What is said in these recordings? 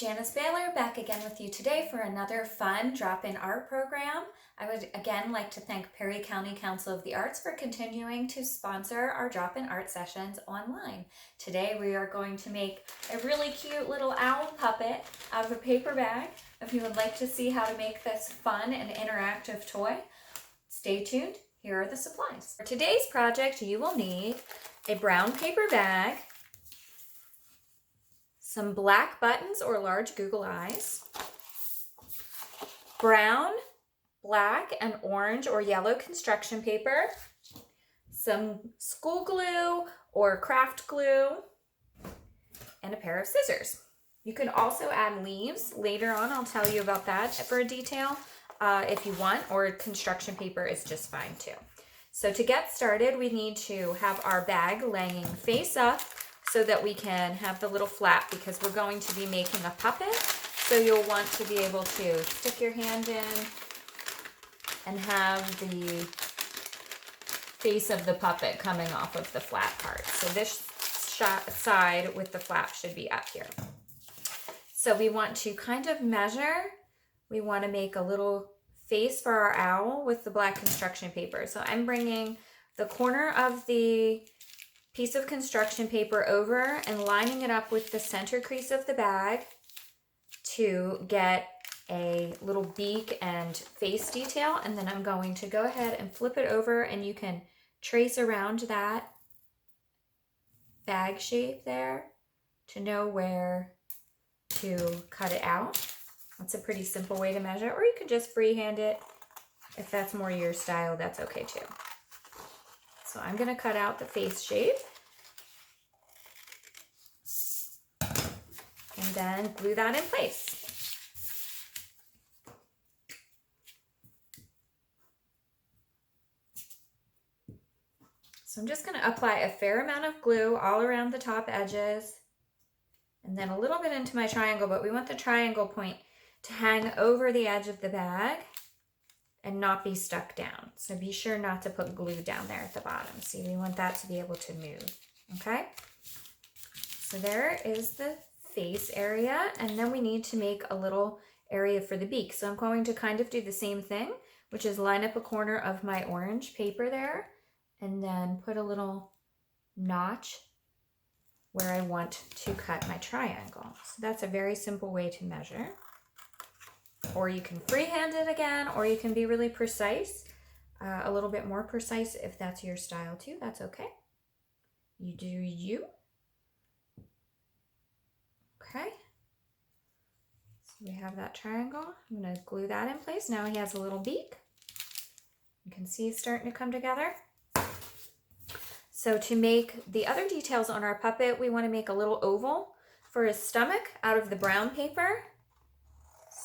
Janice Baylor back again with you today for another fun drop-in art program. I would again like to thank Perry County Council of the Arts for continuing to sponsor our drop-in art sessions online. Today we are going to make a really cute little owl puppet out of a paper bag. If you would like to see how to make this fun and interactive toy, stay tuned. Here are the supplies. For today's project, you will need a brown paper bag, some black buttons or large Google eyes, brown, black, and orange or yellow construction paper, some school glue or craft glue, and a pair of scissors. You can also add leaves. Later on, I'll tell you about that for a detail if you want, or construction paper is just fine too. So to get started, we need to have our bag laying face up so that we can have the little flap, because we're going to be making a puppet. So you'll want to be able to stick your hand in and have the face of the puppet coming off of the flat part. So this side with the flap should be up here. So we want to kind of measure. We want to make a little face for our owl with the black construction paper. So I'm bringing the corner of the piece of construction paper over and lining it up with the center crease of the bag to get a little beak and face detail. And then I'm going to go ahead and flip it over, and you can trace around that bag shape there to know where to cut it out. That's a pretty simple way to measure, or you could just freehand it. If that's more your style, that's okay too. So I'm going to cut out the face shape and then glue that in place. So I'm just going to apply a fair amount of glue all around the top edges and then a little bit into my triangle, but we want the triangle point to hang over the edge of the bag and not be stuck down. So be sure not to put glue down there at the bottom. See, we want that to be able to move, okay? So there is the face area, and then we need to make a little area for the beak. So I'm going to kind of do the same thing, which is line up a corner of my orange paper there, and then put a little notch where I want to cut my triangle. So that's a very simple way to measure. Or you can freehand it again, or you can be really precise, a little bit more precise if that's your style too. That's okay. You do you. Okay. So we have that triangle. I'm going to glue that in place. Now he has a little beak. You can see it's starting to come together. So to make the other details on our puppet, we want to make a little oval for his stomach out of the brown paper.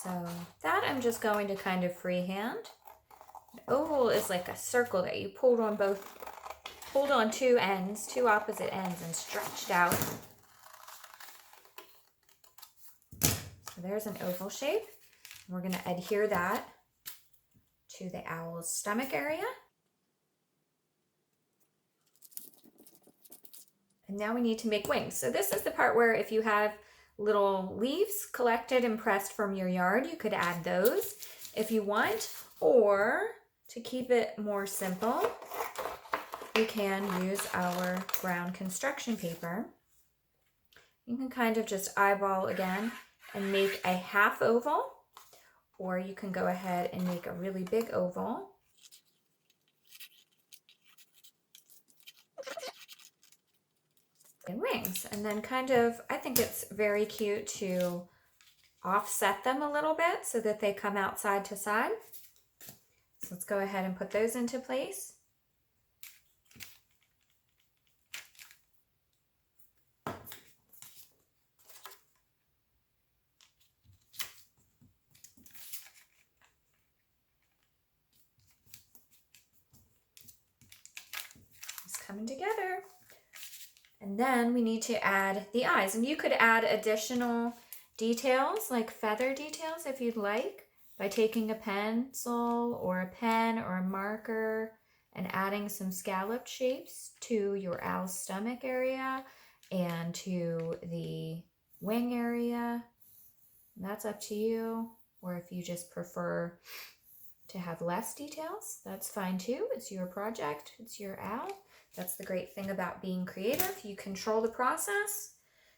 So that I'm just going to kind of freehand. The oval is like a circle that you pulled on two ends, two opposite ends, and stretched out. So there's an oval shape. We're going to adhere that to the owl's stomach area. And now we need to make wings. So this is the part where if you have little leaves collected and pressed from your yard, you could add those if you want, or to keep it more simple, we can use our brown construction paper. You can kind of just eyeball again and make a half oval, or you can go ahead and make a really big oval. And wings, and then kind of, I think it's very cute to offset them a little bit so that they come out side to side. So let's go ahead and put those into place. It's coming together. And then we need to add the eyes. And you could add additional details, like feather details if you'd like, by taking a pencil or a pen or a marker and adding some scalloped shapes to your owl's stomach area and to the wing area. And that's up to you, or if you just prefer to have less details, that's fine too. It's your project, it's your owl. That's the great thing about being creative. You control the process.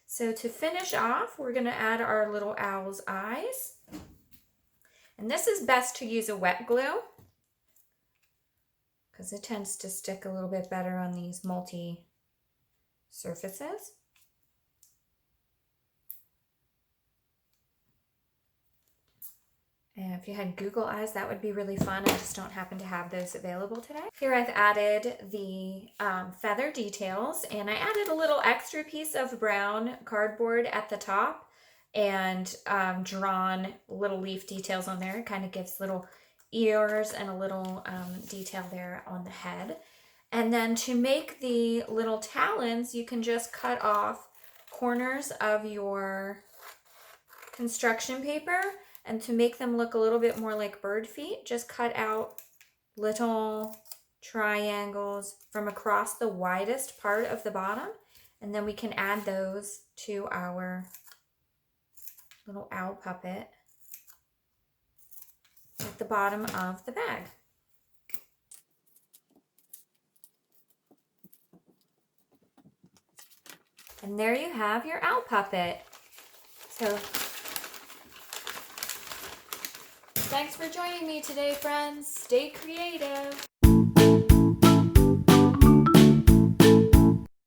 So to finish off, we're gonna add our little owl's eyes. And this is best to use a wet glue because it tends to stick a little bit better on these multi surfaces. And if you had Google eyes, that would be really fun. I just don't happen to have those available today. Here I've added the feather details, and I added a little extra piece of brown cardboard at the top and drawn little leaf details on there. It kind of gives little ears and a little detail there on the head. And then to make the little talons, you can just cut off corners of your construction paper. And to make them look a little bit more like bird feet, just cut out little triangles from across the widest part of the bottom. And then we can add those to our little owl puppet at the bottom of the bag. And there you have your owl puppet. So thanks for joining me today, friends. Stay creative.